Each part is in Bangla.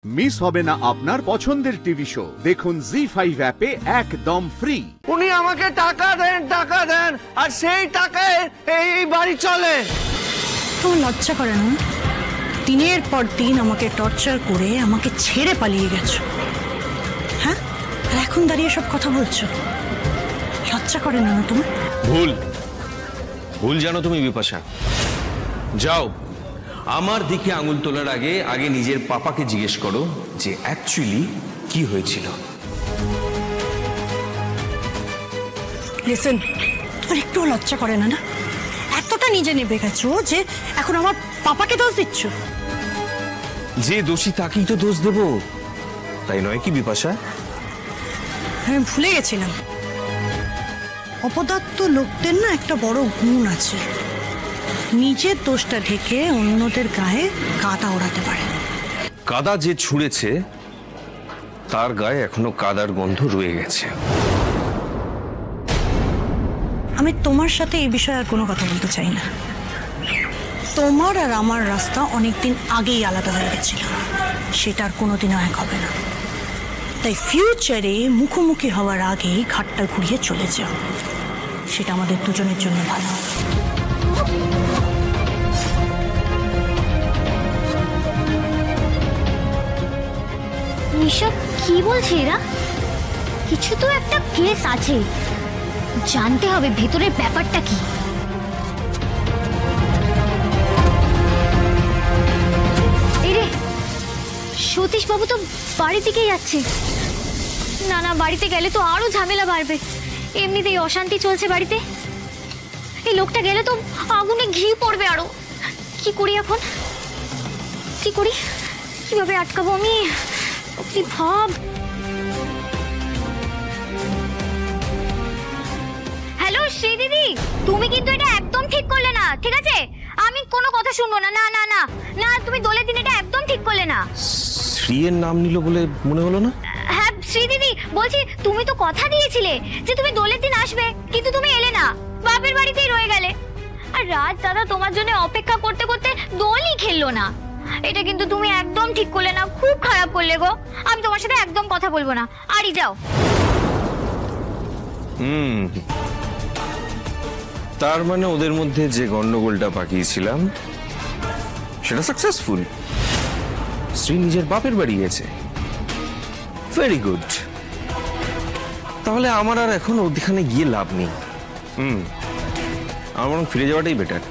মিস হবে না আপনার পছন্দের টিভি শো। দেখুন জি5 অ্যাপে একদম ফ্রি। উনি আমাকে টাকা দেন আর সেই টাকায় এই বাড়ি চলে। তো লজ্জা করে না? দিনের পর দিন আমাকে টর্চার করে আমাকে ছেড়ে পালিয়ে গেছো, হ্যাঁ? আর এখন দাঁড়িয়ে সব কথা বলছো, লজ্জা করে না তোমার? ভুল জানো তুমি বিপাশা। যাও, আমার দিকে আঙুল তোলার আগে আগে নিজের পাপাকে জিজ্ঞেস করো যে অ্যাকচুয়ালি কি হয়েছিল। লিসেন, তোমার একটু লজ্জা করে না? না এতটা নিজে নেবে গেছো যে এখন আমার পাপাকে দোষ দিচ্ছ? যে দোষী তাকেই তো দোষ দেব, তাই নয় কি বিপাশা? আমি ভুলে গেছিলাম, অপদার্থ লোকদের না একটা বড় গুণ আছে, নিজের দোষটা ঢেকে অন্যদের গায়ে কাদা ওড়াতে পারে। কাদা যে ছুঁড়েছে তার গায়ে এখনো কাদার গন্ধ রয়ে গেছে। আমি তোমার সাথে এই বিষয়ে আর কোনো কথা বলতে চাই না। তোমার আর আমার রাস্তা অনেকদিন আগেই আলাদা হয়ে গেছিল, সেটা আর কোনোদিনও এক হবে না। তাই ফিউচারে মুখোমুখি হওয়ার আগেই ঘাটটা ঘুরিয়ে চলে যাও, সেটা আমাদের দুজনের জন্য ভালো। নিশা কি বলছে এরা? কিছু তো একটা কেস আছে, জানতে হবে ভেতরের ব্যাপারটা কি। এরে সতীশ বাবু তো বাড়ি থেকে যাচ্ছে। না না, বাড়িতে গেলে তো আরো ঝামেলা বাড়বে, এমনিতেই অশান্তি চলছে বাড়িতে। এই লোকটা গেলে তো আগুনে ঘি পড়বে আরো। কি করি এখন, কি করি, কিভাবে আটকাবো আমি? কি ভাব। হ্যালো শ্রী দিদি, তুমি কিন্তু এটা একদম ঠিক করলে না, ঠিক আছে? আমি কোনো কথা শুনবো না। না না না না, তুমি দোলের দিন এটা একদম ঠিক করলে না। শ্রীয়ের নাম নিল বলে মনে হলো না? হ্যাঁ শ্রী দিদি, বলছি তুমি তো কথা দিয়েছিলে যে তুমি দোলের দিন আসবে, কিন্তু তুমি এলে না, বাপের বাড়িতেই রয়ে গেলে। আর রাজ দাদা তোমার জন্য অপেক্ষা করতে করতে দোলই খেললো না। এটা কিন্তু তুমি একদম ঠিক করলে না, খুব খারাপ করলে গো। আমি তোমার সাথে একদম কথা বলবো না, আরই যাও। তার মানে ওদের মধ্যে যে গন্ডগোলটা পাকিয়েছিলাম সেটা সাকসেসফুল। শ্রী নিজের বাপের বাড়ি গেছে, ভেরি গুড। তাহলে আমার আর এখন ওদিকে গিয়ে লাভ নেই। আমার বরং ফিরে যাওয়াটাই বেটার।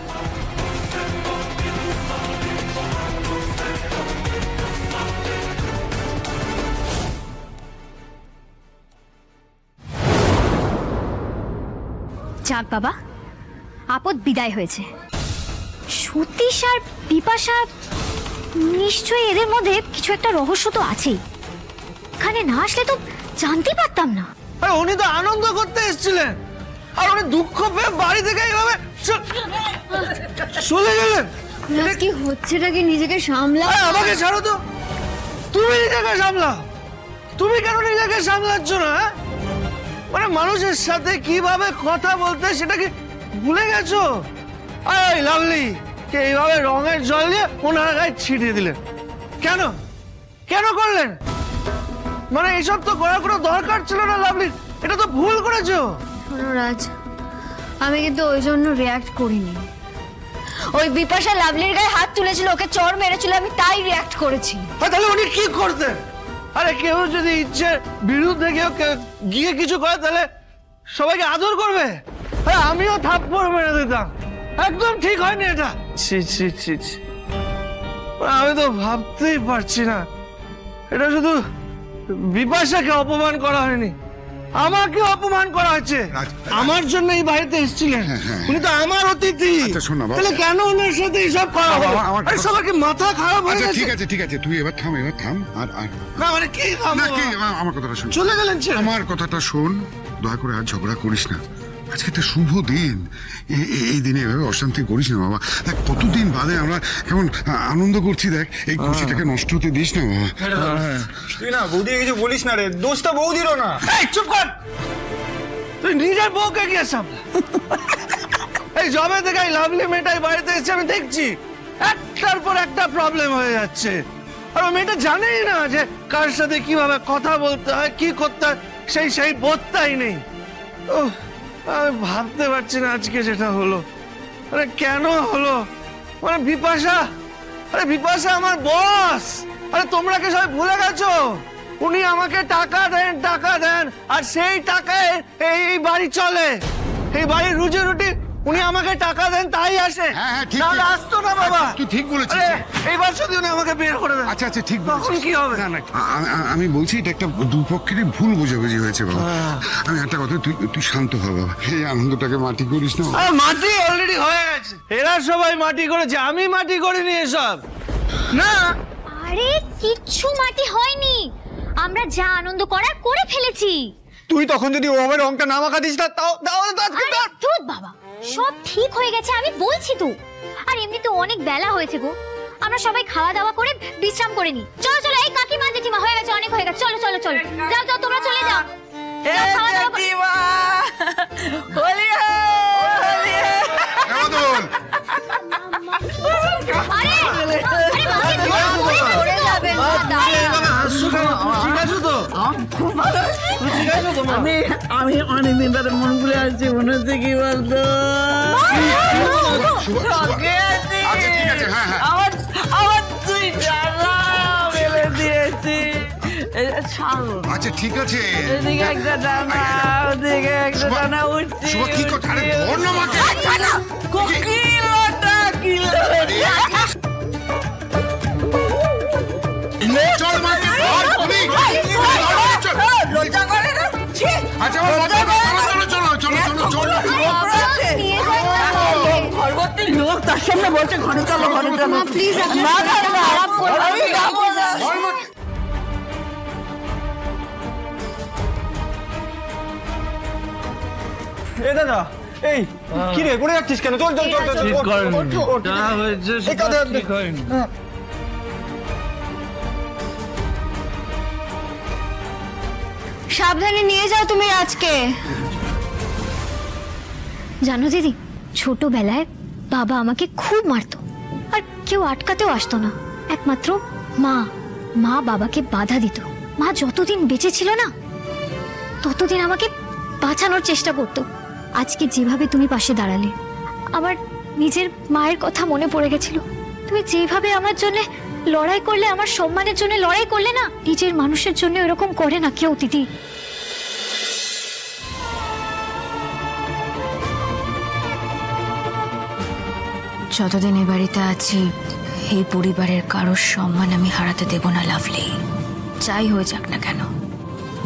যাক বাবা, আপদ বিদায় হয়েছে। সতীশ আর বিপাশা, নিশ্চয়ই এদের মধ্যে কিছু একটা রহস্য তো আছেই। এখানে না আসলে তো জানতে পারতাম না। উনি তো আনন্দ করতে এসেছিলেন, আর উনি দুঃখ পেয়ে বাড়ি থেকে এইভাবে চলে গেলেন। কি হচ্ছেটা কি? নিজেকে সামলাও। আমাকে ছাড়ো তো, তুমি নিজেকে সামলাও। তুমি কেন নিজেকে সামলাচ্ছ না? মানে মানুষের সাথে কিভাবে কথা বলতে সেটা কি ভুলে গেছো? এই লাভলি কে এইভাবে রঙের জল দিয়ে ওনার গায়ে ছিটিয়ে দিলেন কেন? কেন করলেন? মানে এইসব তো করার কোনো দরকার ছিল না লাভলি, এটা তো ভুল করেছো। শোনো রাজ, আমি কিন্তু ওই জন্য রিয়াক্ট করিনি। ওই বিপাশা লাভলির গায়ে হাত তুলেছিল, ওকে চড় মেরেছিল, আমি তাই রিয়াক্ট করেছি। তাহলে উনি কি করতেন? আরে কেউ যদি ইচ্ছে বিরুদ্ধে কেউ গিয়ে কিছু করে তাহলে সবাইকে আদর করবে। আমিও থাপ্পড় মেরে দিতাম, একদম ঠিক হয়নি এটা। ছি ছি ছি ছি, আমি তো ভাবতেই পারছি না, এটা শুধু বিপাশাকে অপমান করা হয়নি, আমাকে অপমান করা হয়েছে। আমার জন্য এই বাড়িতে এসেছিলেন, উনি তো আমার অতিথি। তাহলে কেন ওনার সাথে এইসব করা হলো? আরে সবাইকে মাথা খারাপ হয়ে গেছে। ঠিক আছে ঠিক আছে, তুই এবার থাম, এবার থাম। আর না মানে কি থাম? আমার কথাটা শোন। চলে গেলেন। আমার কথাটা শোন, দয়া করে আর ঝগড়া করিস না। আজকে একটা শুভ দিন, এই দিনে এভাবে অশান্তি করিস না বাবা। দেখ কতদিন বাদে আমরা কেমন আনন্দ করছি, দেখ এই খুশিটাকে নষ্ট হতে দিস না বাবা। তুই না বৌদি কিছু বলিস না রে, দোষটা বৌদিরও না। চুপ কর, তুই নিজের বউকে গিয়ে সামলা। এই জবে থেকে এই লাভলি মেয়েটাই বাড়িতে এসে আমি দেখছি একটার পর একটা প্রবলেম হয়ে যাচ্ছে। আর ও মেয়েটা জানেই না যে কার সাথে কিভাবে কথা বলতে হয়, কি করতে হয়, সেই বোধটাই নেই। আমি ভাবতে পারছি না আজকে যেটা হলো, আরে কেন হলো? মানে বিপাশা, আরে বিপাশা আমার বস। আরে তোমরা কি সবাই ভুলে গেছো? উনি আমাকে টাকা দেন, আর সেই টাকায় এই বাড়ি চলে, এই বাড়ির রুজি রুটি উনি আমাকে টাকা দেন, তাই আসে। হ্যাঁ, ঠিক। নাহলে আসতো না বাবা। তুই ঠিক বলেছিস। এইবার যদি উনি আমাকে বের করে দেন। আচ্ছা ঠিক তখন বলেছিস। কি হবে? আমি বলছি এটা একটা দুপক্ষেরই ভুল বোঝাবুঝি হয়েছে বাবা। আমি একটা কথা, তুই শান্ত হ বাবা, এই আনন্দটাকে মাটি করিস না। আরে মাটি অলরেডি হয়ে গেছে, এরা সবাই মাটি করেছে, আমি মাটি করিনি এসব। না আরে কিচ্ছু মাটি হয়নি, আমরা যা আনন্দ করার করে ফেলেছি। তুই তখন যদি ওভাবে রংটা না মাখা দিস তাহলে তো আজকে আরে ধুর বাবা, সব ঠিক হয়ে গেছে, আমি বলছি তো। আর এমনি তো অনেক বেলা হয়েছে গো, আমরা সবাই খাওয়া দাওয়া করে বিশ্রাম করে নি। চলো চলো, এই কাকিমা জেঠিমা হয়ে গেছে, অনেক হয়ে গেছে, চলো চলো চলো, যাও তোমরা চলে যাও। খাওয়া দাওয়া করে- আরে মাকে ধরো, পড়ে যাবেন, ঠিক আছে তো? ঠিক আছে তো? আমি অনেকদিন ধরে মন ভুলে আসছি, মনে হচ্ছে কি বলতো আচ্ছা ঠিক আছে, হ্যাঁ আমার তুই ডালা ফেলে দিয়েছি। আচ্ছা ঠিক আছে। এদিকে একটা ডানা, ওদিকে একটা ডানা উঠছি। শুভ কি কথা? আরে ধর না মাকে। কিলোটা কিলো চল মাকে ধর তুমি। লজ্জা করে না? ছি! আচ্ছা চলো। নিয়ে যাও ঘরবর্তী লোক তার সামনে বলছে ঘরে চলো ঘরে চলো। প্লিজ না আরাম করো, আমি যাবো না। এ দাদা, এই কি রে, করে যাচ্ছিস কেন? চল ঠিক করেন, যা হয়েছে সেটা ঠিক হয়নি। সাবধানে নিয়ে যাও তুমি আজকে। জানো দিদি, ছোটবেলায় বাবা আমাকে খুব মারতো, আর কেউ আটকাতেও আসতো না, একমাত্র মা বাবাকে বাধা দিত। মা যতদিন বেঁচে ছিল না, ততদিন আমাকে বাঁচানোর চেষ্টা করতো। আজকে যেভাবে তুমি পাশে দাঁড়ালে, আমার নিজের মায়ের কথা মনে পড়ে গেছিল। তুমি যেভাবে আমার জন্য লড়াই করলে, আমার সম্মানের জন্য লড়াই করলে না, নিজের মানুষের জন্য এরকম করে না কেউ দিদি। যতদিন এ বাড়িতে আছি, এই পরিবারের কারোর সম্মান আমি হারাতে দেব না লাভলি। যাই হয়ে যাক না কেন,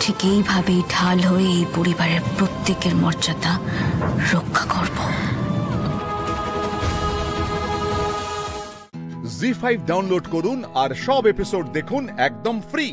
ঠিক এইভাবেই ঢাল হয়ে এই পরিবারের প্রত্যেকের মর্যাদা রক্ষা করব। জি5 ডাউনলোড করুন আর সব এপিসোড দেখুন একদম ফ্রি।